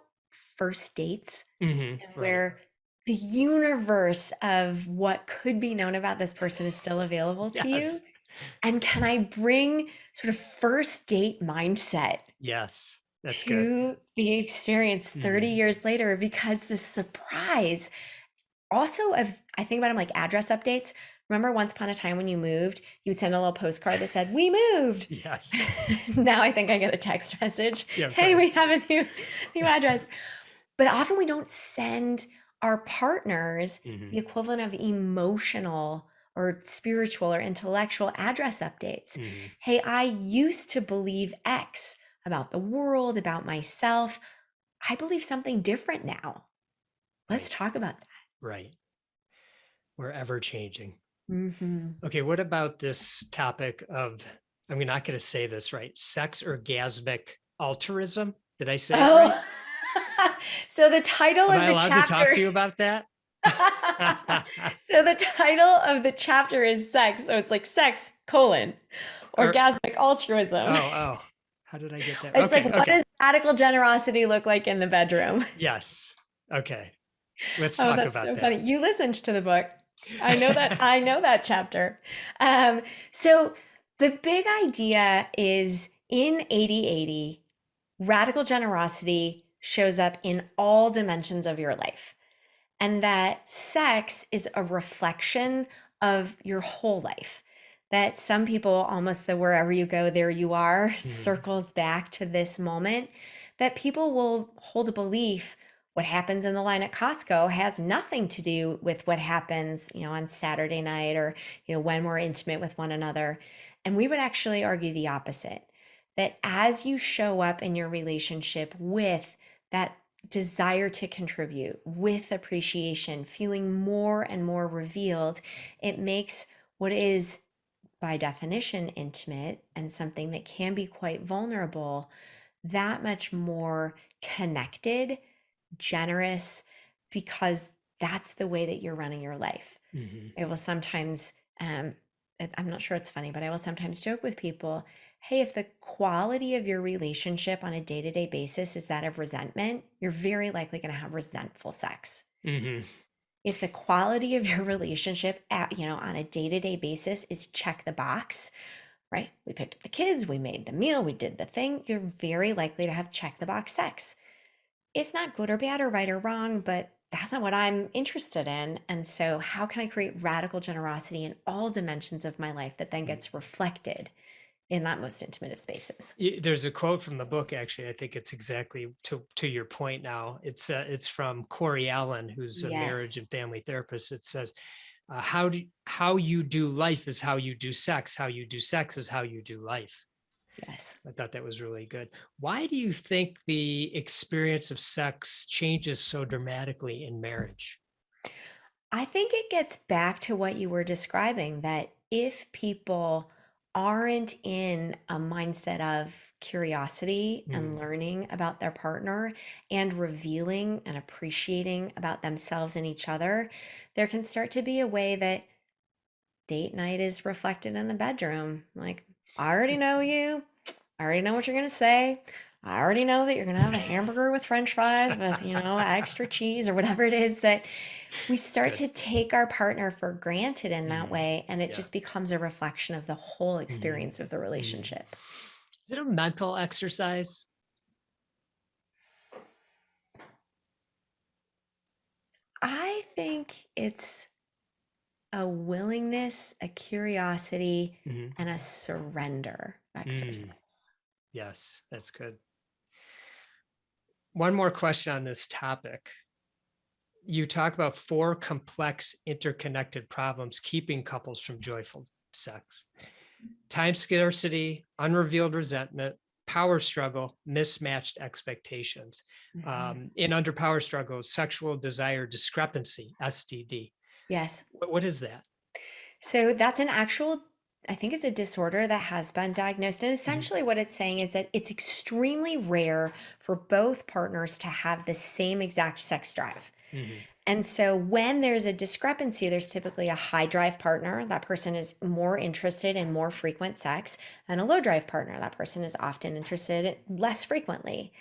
first dates and right. where the universe of what could be known about this person is still available to you. Yes. And can I bring sort of first date mindset Yes. That's good. to the experience 30 Mhm. years later? Because the surprise also of, I think about them like address updates. Remember once upon a time when you moved, you would send a little postcard that said, we moved. Yes. Now I think I get a text message. Yeah, of Hey, course. we have a new address. But often we don't send our partners the Hmm. equivalent of emotional or spiritual or intellectual address updates. Hmm. Hey, I used to believe X about the world, about myself. I believe something different now. Let's Right. talk about Right. We're ever changing. that. Hmm. Okay. What about this topic of, I'm not going to say this right, sex orgasmic altruism? Did I say it right? Oh, so the title Am of I the allowed to talk chapter. to you about that? So the title of the chapter is sex. So it's like sex, colon, Or, orgasmic altruism. oh, how did I get that? It's like, Okay. what Okay. does radical generosity look like in the bedroom? Yes. Okay. Let's Oh, talk that's about so funny. that. You listened to the book. I know that chapter. So the big idea is, in 80/80, radical generosity shows up in all dimensions of your life. And that sex is a reflection of your whole life. that some people almost the wherever you go, there you are Mhm. circles back to this moment, that people will hold a belief what happens in the line at Costco has nothing to do with what happens, on Saturday night or, when we're intimate with one another. And we would actually argue the opposite, that as you show up in your relationship with that desire to contribute, with appreciation, feeling more and more revealed, it makes what is by definition intimate and something that can be quite vulnerable that much more connected, generous, because that's the way that you're running your life. Mhm. I will sometimes, I'm not sure it's funny, but I will sometimes joke with people, hey, if the quality of your relationship on a day to day basis is that of resentment, you're very likely going to have resentful sex. Mhm. If the quality of your relationship on a day to day basis is check the box, right? We picked up the kids, we made the meal, we did the thing, you're very likely to have check the box sex. It's not good or bad or right or wrong, but that's not what I'm interested in. And so, how can I create radical generosity in all dimensions of my life that then gets reflected in that most intimate of spaces? There's a quote from the book, actually. I think it's exactly to your point now. It's from Corey Allen, who's a Yes, marriage and family therapist. It says, how you do life is how you do sex. How you do sex is how you do life." yes. So I thought that was really good. Why do you think the experience of sex changes so dramatically in marriage? I think it gets back to what you were describing, that if people aren't in a mindset of curiosity and Mm, learning about their partner and revealing and appreciating about themselves and each other, there can start to be a way that date night is reflected in the bedroom. Like, I already know you. I already know what you're going to say. I already know that you're going to have a hamburger with french fries with, extra cheese or whatever it is, that we start good. to take our partner for granted in that Mm, way. And it yeah. just becomes a reflection of the whole Mhm, experience of the mhm. relationship. Is it a mental exercise? I think it's a willingness, a curiosity, Mhm. and a surrender exercise. Mm, yes, that's good. One more question on this topic. You talk about four complex, interconnected problems keeping couples from joyful sex: time scarcity, unrevealed resentment, power struggle, mismatched expectations. Mhm. In under power struggle, sexual desire discrepancy, SDD. Yes. What is that? So that's an actual, I think it's a disorder that has been diagnosed. And Mhm, essentially, what it's saying is that it's extremely rare for both partners to have the same exact sex drive. mhm, And so when there's a discrepancy, there's typically a high drive partner. That person is more interested in more frequent sex, and a low drive partner. That person is often interested less frequently.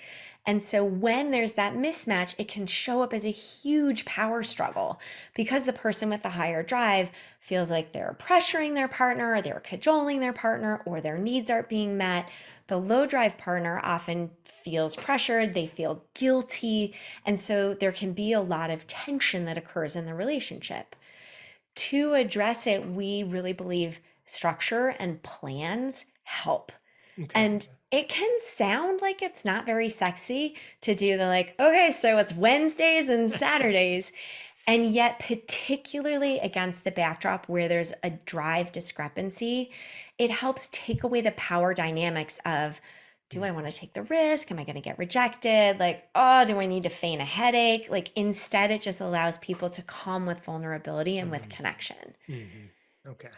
And so when there's that mismatch, it can show up as a huge power struggle because the person with the higher drive feels like they're pressuring their partner, or they're cajoling their partner, or their needs aren't being met. The low drive partner often feels pressured, they feel guilty. And so there can be a lot of tension that occurs in the relationship. To address it, we really believe structure and plans help. okay. And it can sound like it's not very sexy to do the like, okay, so it's Wednesdays and Saturdays. And yet, particularly against the backdrop where there's a drive discrepancy, it helps take away the power dynamics of, do Mm, I want to take the risk? Am I going to get rejected? Like, oh, do I need to feign a headache? Like, instead, it just allows people to come with vulnerability and with mm, connection. mhm. Okay.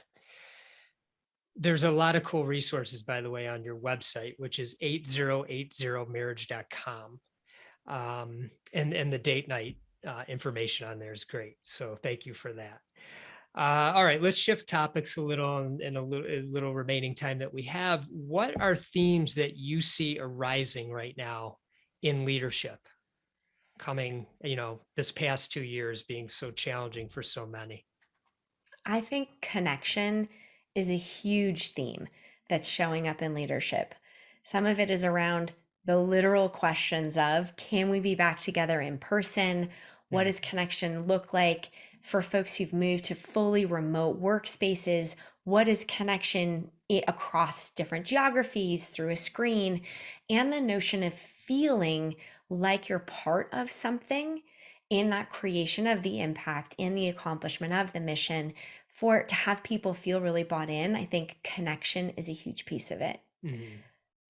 There's a lot of cool resources, by the way, on your website, which is 8080marriage.com. And the date night information on there is great. So thank you for that. All right, let's shift topics a little in a little remaining time that we have. What are themes that you see arising right now in leadership coming, this past 2 years being so challenging for so many? I think connection is a huge theme that's showing up in leadership. Some of it is around the literal questions of, can we be back together in person? What Mm, does connection look like for folks who've moved to fully remote workspaces? what is connection across different geographies through a screen, and the notion of feeling like you're part of something in that creation of the impact, in the accomplishment of the mission, for it to have people feel really bought in. I think connection is a huge piece of it. Mhm.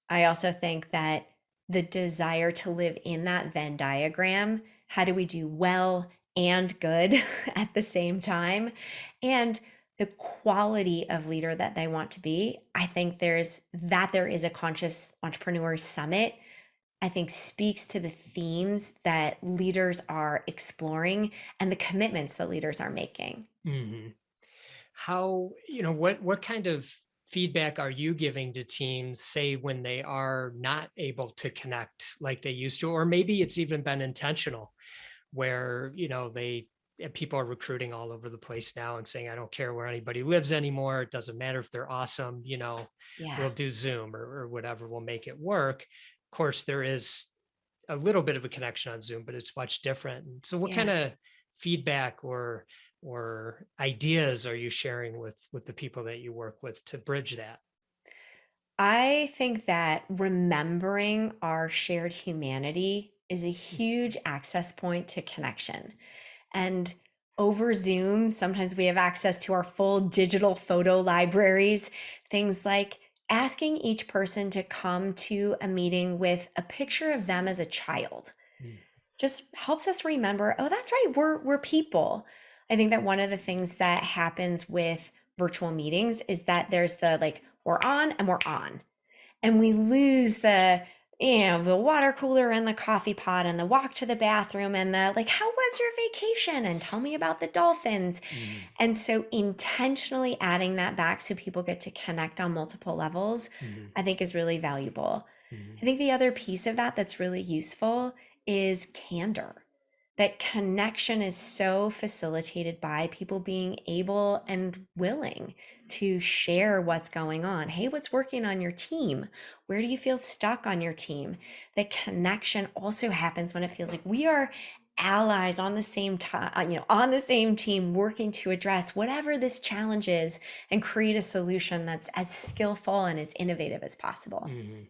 I also think that the desire to live in that Venn diagram, how do we do well and good at the same time? And the quality of leader that they want to be. I think there is a conscious entrepreneur summit, I think speaks to the themes that leaders are exploring and the commitments that leaders are making. Mhm. How, what kind of feedback are you giving to teams, say, when they are not able to connect like they used to, or maybe it's even been intentional, where, people are recruiting all over the place now and saying, I don't care where anybody lives anymore. It doesn't matter if they're awesome, Yeah. we'll do Zoom or whatever, we'll make it work. Of course, there is a little bit of a connection on Zoom, but it's much different. And so what kind Yeah. of feedback or ideas are you sharing with the people that you work with to bridge that? I think that remembering our shared humanity is a huge access point to connection. And over Zoom, sometimes we have access to our full digital photo libraries, things like asking each person to come to a meeting with a picture of them as a child Mm. just helps us remember, oh, that's right, we're people. I think that one of the things that happens with virtual meetings is that there's the like, we're on and we're on, and we lose the water cooler and the coffee pot and the walk to the bathroom and the like, how was your vacation and tell me about the dolphins. Mhm. And so intentionally adding that back so people get to connect on multiple levels, Mhm. I think is really valuable. I Mhm. think the other piece of that that's really useful is candor. That connection is so facilitated by people being able and willing to share what's going on. Hey, what's working on your team? Where do you feel stuck on your team? The connection also happens when it feels like we are allies on the same time, on the same team, working to address whatever this challenge is and create a solution that's as skillful and as innovative as possible. Mhm.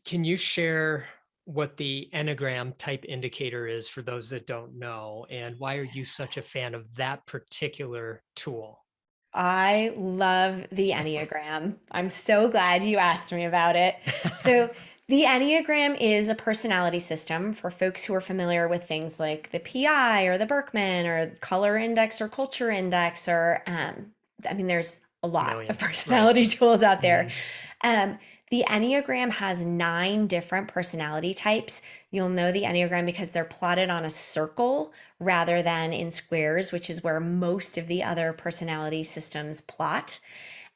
Can you share what the Enneagram type indicator is for those that don't know, and why are you such a fan of that particular tool? I love the Enneagram. I'm so glad you asked me about it. So, the Enneagram is a personality system for folks who are familiar with things like the PI or the Berkman or color index or culture index, or, there's a lot of Million, right? personality tools out there. Mhm. Um, the Enneagram has 9 different personality types. You'll know the Enneagram because they're plotted on a circle rather than in squares, which is where most of the other personality systems plot.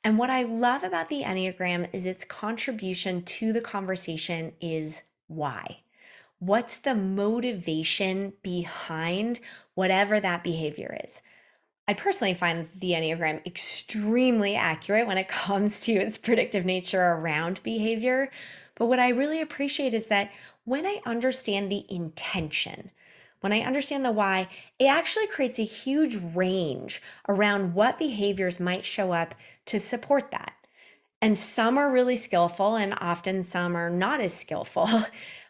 And what I love about the Enneagram is its contribution to the conversation is why. What's the motivation behind whatever that behavior is? I personally find the Enneagram extremely accurate when it comes to its predictive nature around behavior. But what I really appreciate is that when I understand the intention, when I understand the why, it actually creates a huge range around what behaviors might show up to support that. And some are really skillful, and often some are not as skillful.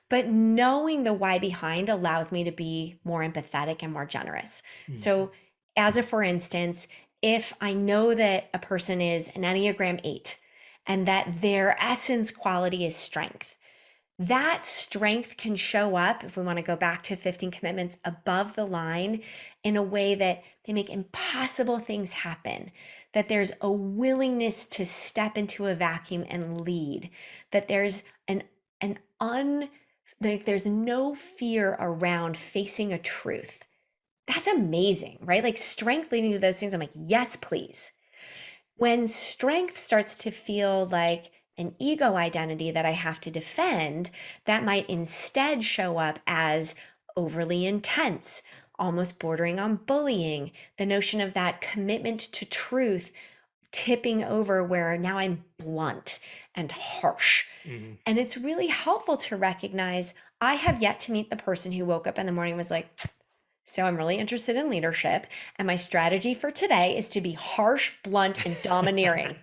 But knowing the why behind allows me to be more empathetic and more generous. Mhm. So, as a for instance, if I know that a person is an Enneagram 8 and that their essence quality is strength, that strength can show up, if we want to go back to 15 commitments, above the line in a way that they make impossible things happen, that there's a willingness to step into a vacuum and lead, that there's an un like there's no fear around facing a truth. That's amazing, right? Like strength leading to those things. I'm like, yes, please. When strength starts to feel like an ego identity that I have to defend, that might instead show up as overly intense, almost bordering on bullying, the notion of that commitment to truth tipping over where now I'm blunt and harsh. Mhm. And it's really helpful to recognize I have yet to meet the person who woke up in the morning and was like, So I'm really interested in leadership. And my strategy for today is to be harsh, blunt, and domineering.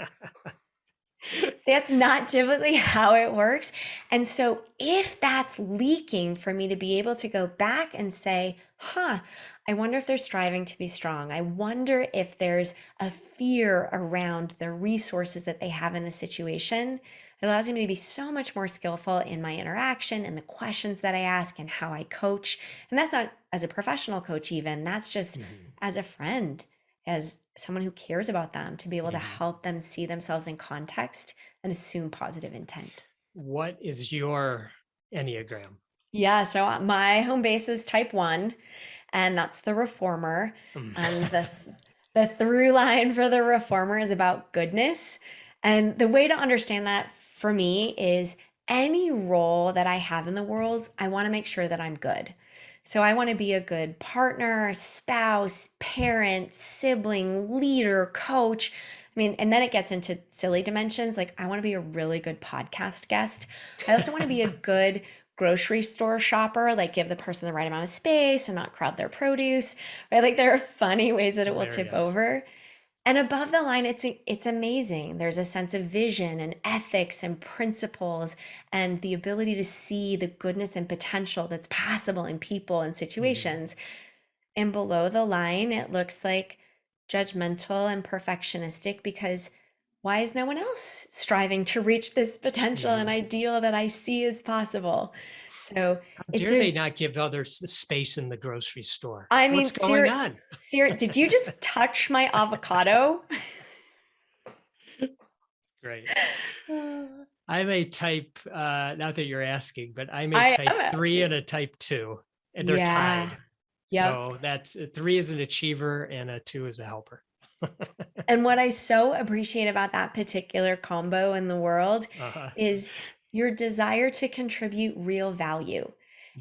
That's not typically how it works. And so, if that's leaking for me to be able to go back and say, I wonder if they're striving to be strong. I wonder if there's a fear around the resources that they have in the situation. It allows me to be so much more skillful in my interaction and the questions that I ask and how I coach. And that's not as a professional coach, even. That's just as a friend, as someone who cares about them, to be able to help them see themselves in context and assume positive intent. What is your Enneagram? Yeah, so my home base is type 1, and that's the reformer. And the through line for the reformer is about goodness. And the way to understand that for me is any role that I have in the world, I want to make sure that I'm good. So I want to be a good partner, spouse, parent, sibling, leader, coach. I mean, and then it gets into silly dimensions. Like, I want to be a really good podcast guest. I also want to be a good grocery store shopper, like give the person the right amount of space and not crowd their produce, right? Like, there are funny ways that it will tip over. And above the line, it's amazing. There's a sense of vision and ethics and principles and the ability to see the goodness and potential that's possible in people and situations. And below the line, it looks like judgmental and perfectionistic, because why is no one else striving to reach this potential and ideal that I see as possible? So how dare they not give others the space in the grocery store? I mean, what's going on? Did you just touch my avocado? Great. I'm a type, not that you're asking, but I'm a type 3 and a type 2, and they're tied. So that's 3 is an achiever and a 2 is a helper. And what I so appreciate about that particular combo in the world is your desire to contribute real value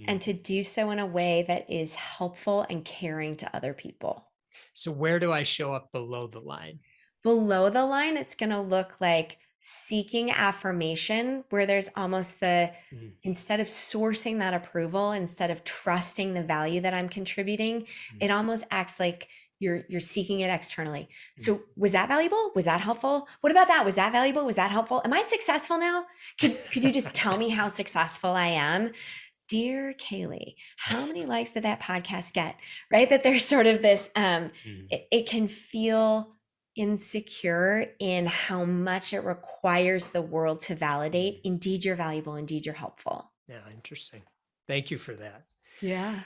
and to do so in a way that is helpful and caring to other people. So where do I show up below the line? Below the line, it's going to look like seeking affirmation, where there's almost instead of sourcing that approval, instead of trusting the value that I'm contributing, it almost acts like you're seeking it externally. So was that valuable? Was that helpful? What about that? Was that valuable? Was that helpful? Am I successful now? Could you just tell me how successful I am? Dear Kaley, how many likes did that podcast get? Right? That there's sort of this, it can feel insecure in how much it requires the world to validate, indeed you're valuable, indeed you're helpful. Yeah, interesting. Thank you for that. Yeah.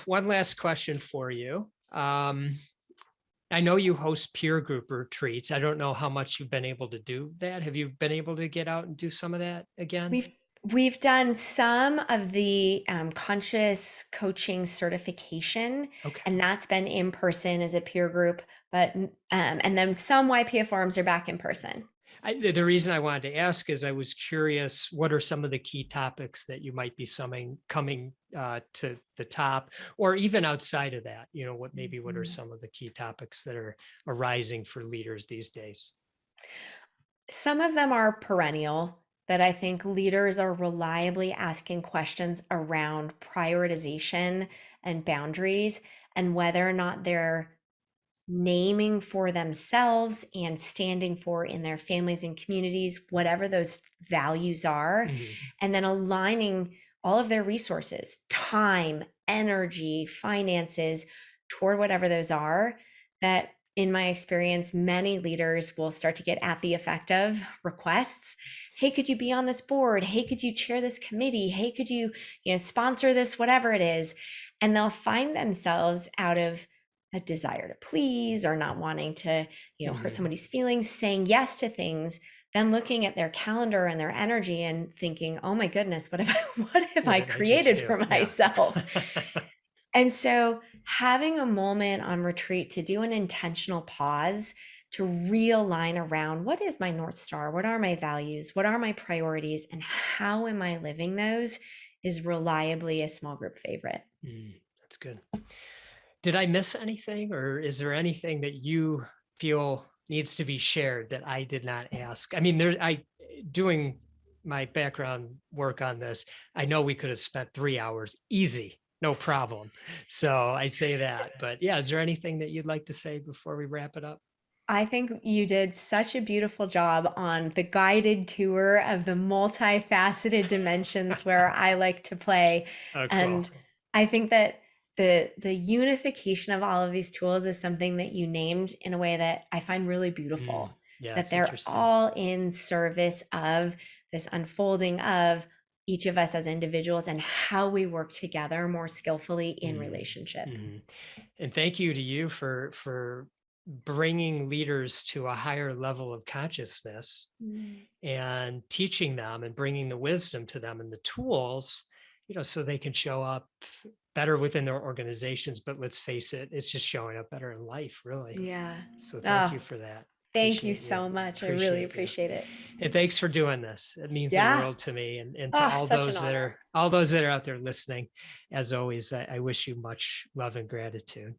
One last question for you. I know you host peer group retreats. I don't know how much you've been able to do that. Have you been able to get out and do some of that again? We've done some of the conscious coaching certification, and that's been in person as a peer group, but and then some YPF forums are back in person. The reason I wanted to ask is I was curious, what are some of the key topics that you might be coming to the top, or even outside of that? You know, what are some of the key topics that are arising for leaders these days? Some of them are perennial, that I think leaders are reliably asking questions around prioritization and boundaries, and whether or not they're naming for themselves and standing for in their families and communities, whatever those values are, and then aligning all of their resources, time, energy, finances toward whatever those are. That, in my experience, many leaders will start to get at the effect of requests. Hey, could you be on this board? Hey, could you chair this committee? Hey, could you sponsor this, whatever it is? And they'll find themselves, out of a desire to please or not wanting to, hurt somebody's feelings, saying yes to things, then looking at their calendar and their energy and thinking, oh my goodness, what have I created for myself? And so having a moment on retreat to do an intentional pause, to realign around, what is my North Star? What are my values? What are my priorities? And how am I living those, is reliably a small group favorite. That's good. Did I miss anything, or is there anything that you feel needs to be shared that I did not ask? I mean, doing my background work on this, I know we could have spent 3 hours easy no problem. So I say that, but yeah, is there anything that you'd like to say before we wrap it up? I think you did such a beautiful job on the guided tour of the multifaceted dimensions where I like to play. Oh, cool. And I think that the unification of all of these tools is something that you named in a way that I find really beautiful, Yeah, that it's they're interesting. all in service of this unfolding of each of us as individuals and how we work together more skillfully in relationship. Mm-hmm. And thank you to you for bringing leaders to a higher level of consciousness Mm. and teaching them and bringing the wisdom to them and the tools, so they can show up better within their organizations. But let's face it, it's just showing up better in life, really. Yeah. So thank Oh, you for that. thank you Appreciate you. so much. I really Appreciate you. appreciate it. And thanks for doing this. It means the Yeah. world to me, and to Oh, such an honor. all those that are out there listening. As always, I wish you much love and gratitude.